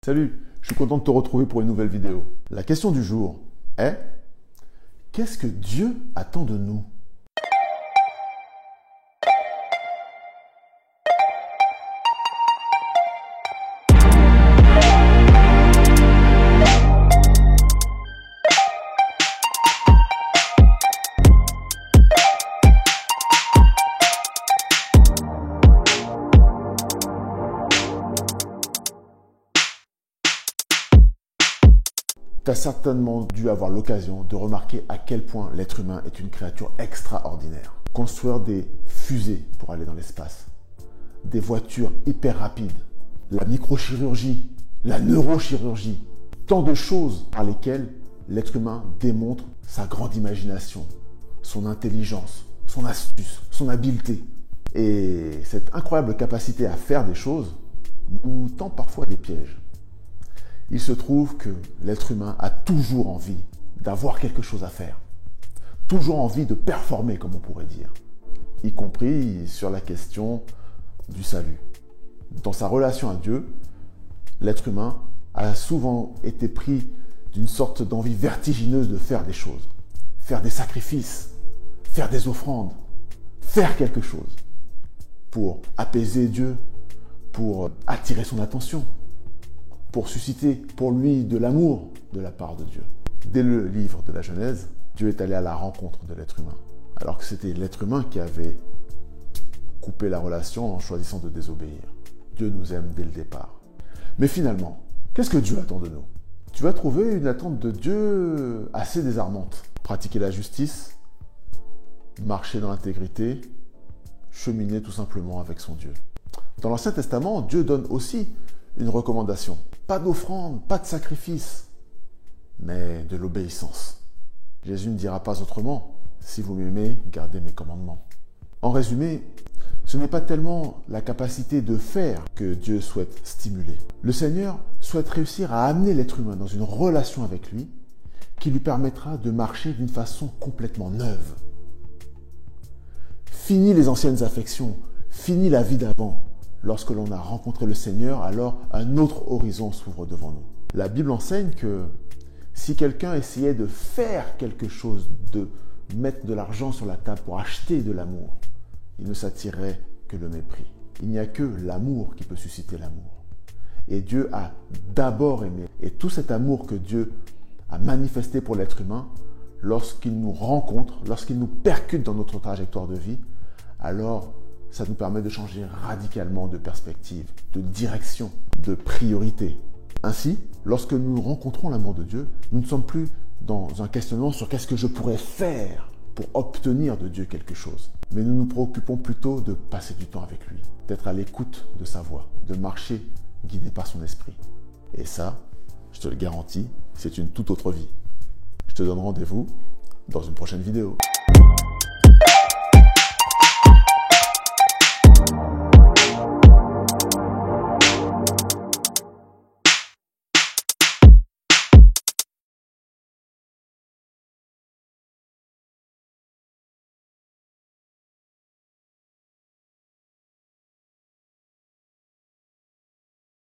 Salut, je suis content de te retrouver pour une nouvelle vidéo. La question du jour est: qu'est-ce que Dieu attend de nous? Tu as certainement dû avoir l'occasion de remarquer à quel point l'être humain est une créature extraordinaire. Construire des fusées pour aller dans l'espace, des voitures hyper rapides, la microchirurgie, la neurochirurgie, tant de choses par lesquelles l'être humain démontre sa grande imagination, son intelligence, son astuce, son habileté. Et cette incroyable capacité à faire des choses nous tend parfois des pièges. Il se trouve que l'être humain a toujours envie d'avoir quelque chose à faire, toujours envie de performer, comme on pourrait dire, y compris sur la question du salut. Dans sa relation à Dieu, l'être humain a souvent été pris d'une sorte d'envie vertigineuse de faire des choses, faire des sacrifices, faire des offrandes, faire quelque chose pour apaiser Dieu, pour attirer son attention, pour susciter pour lui de l'amour de la part de Dieu. Dès le livre de la Genèse, Dieu est allé à la rencontre de l'être humain, alors que c'était l'être humain qui avait coupé la relation en choisissant de désobéir. Dieu nous aime dès le départ. Mais finalement, qu'est-ce que Dieu attend de nous? Tu vas trouver une attente de Dieu assez désarmante. Pratiquer la justice, marcher dans l'intégrité, cheminer tout simplement avec son Dieu. Dans l'Ancien Testament, Dieu donne aussi une recommandation. Pas d'offrande, pas de sacrifice, mais de l'obéissance. Jésus ne dira pas autrement: si vous m'aimez, gardez mes commandements. En résumé, ce n'est pas tellement la capacité de faire que Dieu souhaite stimuler. Le Seigneur souhaite réussir à amener l'être humain dans une relation avec lui qui lui permettra de marcher d'une façon complètement neuve. Fini les anciennes affections, fini la vie d'avant. Lorsque l'on a rencontré le Seigneur, alors un autre horizon s'ouvre devant nous. La Bible enseigne que si quelqu'un essayait de faire quelque chose, de mettre de l'argent sur la table pour acheter de l'amour, il ne s'attirerait que le mépris. Il n'y a que l'amour qui peut susciter l'amour. Et Dieu a d'abord aimé. Et tout cet amour que Dieu a manifesté pour l'être humain, lorsqu'il nous rencontre, lorsqu'il nous percute dans notre trajectoire de vie, alors ça nous permet de changer radicalement de perspective, de direction, de priorité. Ainsi, lorsque nous rencontrons l'amour de Dieu, nous ne sommes plus dans un questionnement sur qu'est-ce que je pourrais faire pour obtenir de Dieu quelque chose. Mais nous nous préoccupons plutôt de passer du temps avec lui, d'être à l'écoute de sa voix, de marcher guidé par son esprit. Et ça, je te le garantis, c'est une toute autre vie. Je te donne rendez-vous dans une prochaine vidéo.